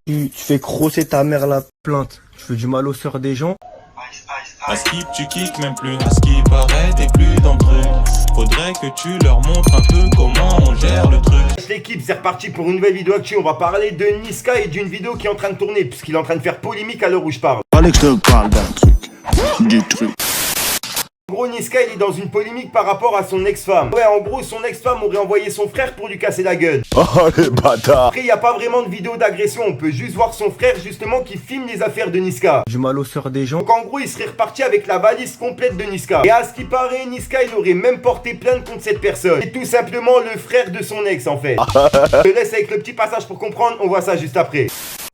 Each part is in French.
Tu fais crosser ta mère la plainte. Tu fais du mal aux sœurs des gens. À Skip tu kicks même plus, à ce qui paraît t'es plus dans le truc. Faudrait que tu leur montres un peu comment on gère le truc. L'équipe, c'est reparti pour une nouvelle vidéo actu. On va parler de Niska et d'une vidéo qui est en train de tourner puisqu'il est en train de faire polémique à l'heure où je parle. Fallait que je te parle d'un truc, du truc. En gros, Niska il est dans une polémique par rapport à son ex-femme. Ouais, en gros, son ex-femme aurait envoyé son frère pour lui casser la gueule. Oh les bâtards. Après, il n'y a pas vraiment de vidéo d'agression. On peut juste voir son frère justement qui filme les affaires de Niska. Du mal aux sœurs des gens. Donc en gros, il serait reparti avec la valise complète de Niska. Et à ce qui paraît, Niska il aurait même porté plainte contre cette personne. C'est tout simplement le frère de son ex en fait. Je te laisse avec le petit passage pour comprendre. On voit ça juste après.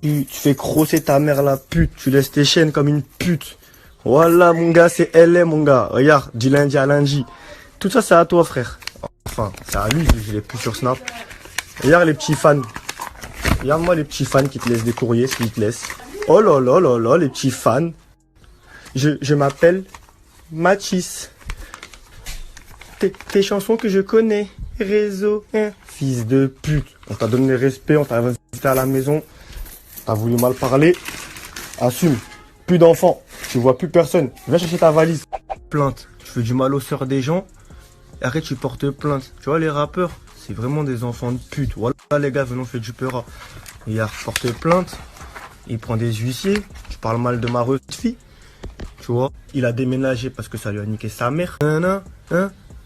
Tu fais crosser ta mère la pute. Tu laisses tes chaînes comme une pute. Voilà mon gars, c'est LA mon gars. Regarde, du lundi à lundi. Tout ça c'est à toi frère. Enfin, c'est à lui, je l'ai plus sur Snap. Regarde les petits fans. Regarde-moi les petits fans qui te laissent des courriers, ce qu'ils te laissent. Oh là là là là, les petits fans. Je m'appelle Mathis. Tes chansons que je connais. Réseau, hein. Fils de pute. On t'a donné respect, on t'a invité à la maison. T'as voulu mal parler. Assume. Plus d'enfants, tu vois plus personne. Viens chercher ta valise. Plainte, tu fais du mal aux sœurs des gens. Arrête, tu portes plainte. Tu vois, les rappeurs, c'est vraiment des enfants de pute. Voilà, les gars, venons faire du peur. Il porte plainte. Il prend des huissiers. Tu parles mal de ma fille. Tu vois, il a déménagé parce que ça lui a niqué sa mère.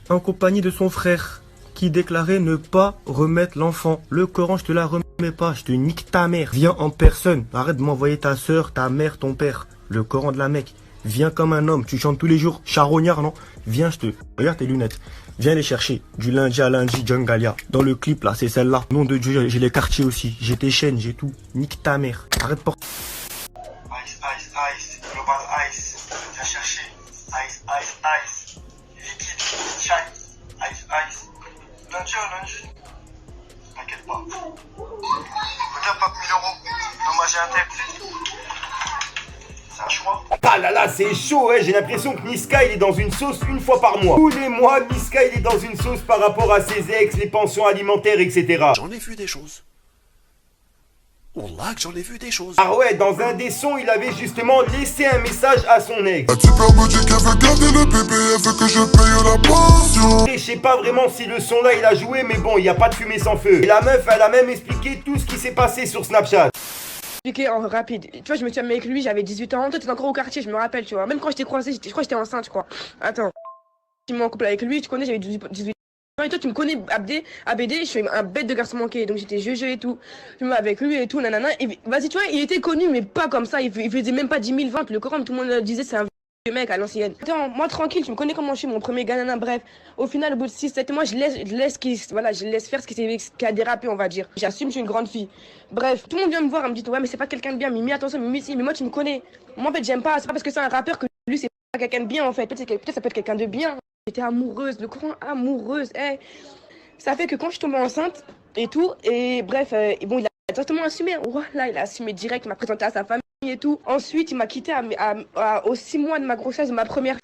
En compagnie de son frère qui déclarait ne pas remettre l'enfant. Le Coran, je te la remets pas, je te nique ta mère. Viens en personne, arrête de m'envoyer ta soeur, ta mère, ton père. Le Coran de la Mecque. Viens comme un homme, tu chantes tous les jours, charognard, non? Viens, regarde tes lunettes. Viens les chercher, du lundi à lundi, Jungalia. Dans le clip là, c'est celle-là. Nom de Dieu, j'ai les quartiers aussi, j'ai tes chaînes, j'ai tout. Nique ta mère, arrête pour... Ice, Global Ice, viens chercher. Ice, liquide, chai, ice. Lundi. T'inquiète pas. Regarde, pas 1000 €. Dommage et intègre. C'est un choix. Ah là là, c'est chaud, hein. J'ai l'impression que Niska il est dans une sauce une fois par mois. Tous les mois, Niska il est dans une sauce par rapport à ses ex, les pensions alimentaires, etc. J'en ai vu des choses. Wallah que j'en ai vu des choses. Ah ouais, dans un des sons, il avait justement laissé un message à son ex. La petite me dit qu'elle veut garder le bébé, elle veut que je paye la pension. Et je sais pas vraiment si le son là il a joué, mais bon, il n'y a pas de fumée sans feu. Et la meuf, elle a même expliqué tout ce qui s'est passé sur Snapchat. Expliquer en rapide. Tu vois, je me suis avec lui, j'avais 18 ans. Toi, t'étais encore au quartier, je me rappelle, tu vois. Même quand je t'ai croisé, je crois que j'étais enceinte, je crois. Attends. Je suis en couple avec lui, tu connais, j'avais 18 ans. Et toi, tu me connais, ABD, je suis un bête de garçon manqué. Donc, j'étais jeu et tout. Je me mets avec lui et tout, nanana. Et vas-y, tu vois, il était connu, mais pas comme ça. Il faisait même pas 10 000 ventes. Le Coran, tout le monde disait, c'est un vieux mec à l'ancienne. Attends, moi, tranquille, tu me connais comment je suis, mon premier gars, nanana. Bref, au final, au bout de 6-7 mois, je laisse faire ce qui a dérapé, on va dire. J'assume, je suis une grande fille. Bref, tout le monde vient me voir, elle me dit, ouais, mais c'est pas quelqu'un de bien, Mimi, attention, Mimi, si, mais moi, tu me connais. Moi, en fait, j'aime pas, c'est pas parce que c'est un rappeur que lui, c'est pas quelqu'un de bien, en fait. Peut-être ça peut être quelqu'un de bien. J'étais amoureuse, le Coran, amoureuse, hey. Ça fait que quand je suis tombée enceinte et tout, et bref, bon, il a directement assumé. Voilà, il a assumé direct, il m'a présenté à sa famille et tout. Ensuite, il m'a quitté aux 6 mois de ma grossesse, de ma première.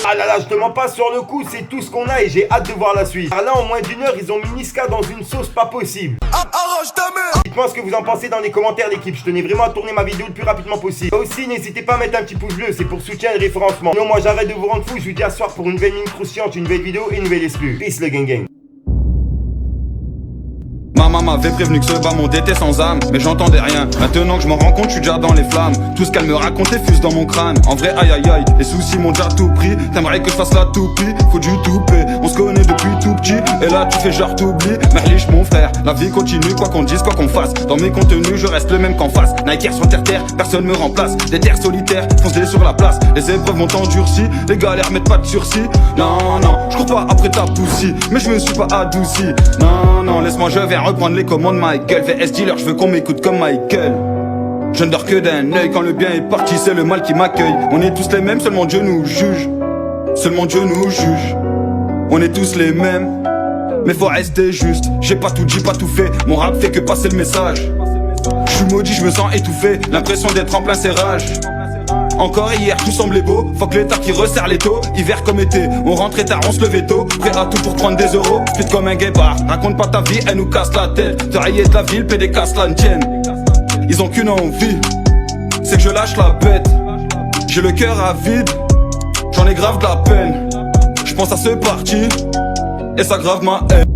Ah là là, je te mens pas sur le coup, c'est tout ce qu'on a et j'ai hâte de voir la suite. Car là, en moins d'1 heure, ils ont mis Niska dans une sauce pas possible. Arrache ta mère. Dites-moi ce que vous en pensez dans les commentaires, l'équipe. Je tenais vraiment à tourner ma vidéo le plus rapidement possible. Aussi, n'hésitez pas à mettre un petit pouce bleu, c'est pour soutien et référencement. Sinon, moi, j'arrête de vous rendre fou. Je vous dis à ce soir pour une nouvelle mine croustillante, une nouvelle vidéo et une nouvelle exclue. Peace le gang. Ma maman m'avait prévenu que ce bas monde était sans âme, mais j'entendais rien. Maintenant que je m'en rends compte, je suis déjà dans les flammes. Tout ce qu'elle me racontait fuse dans mon crâne. En vrai, aïe aïe aïe, les soucis m'ont déjà tout pris. T'aimerais que je fasse la toupie, faut du toupet. On se connaît depuis tout petit, et là tu fais genre t'oublies. Merlich mon frère, la vie continue, quoi qu'on dise, quoi qu'on fasse. Dans mes contenus, je reste le même qu'en face. Nike sur terre, personne me remplace. Des terres solitaires, foncez sur la place. Les épreuves m'ont endurci, les galères mettent pas de sursis. Non, je cours pas après ta poussie, mais je me suis pas adouci. Non, laisse-moi, je vais reprendre les commandes, my gueule. VS dealer, je veux qu'on m'écoute comme Michael. Je ne dors que d'un œil, quand le bien est parti, c'est le mal qui m'accueille. On est tous les mêmes, seulement Dieu nous juge. Seulement Dieu nous juge. On est tous les mêmes, mais faut rester juste. J'ai pas tout dit, pas tout fait, mon rap fait que passer le message. Je suis maudit, je me sens étouffé, l'impression d'être en plein serrage. Encore hier, tout semblait beau, fuck l'état qui resserre les taux. Hiver comme été, on rentrait tard, on se levait tôt. Prêt à tout pour prendre des euros, split comme un guébard. Raconte pas ta vie, elle nous casse la tête. Te railler de la ville, PD casse la tienne. ils ont qu'une envie, c'est que je lâche la bête. J'ai le cœur à vide, j'en ai grave de la peine. Je pense à ce parti, et ça grave ma haine.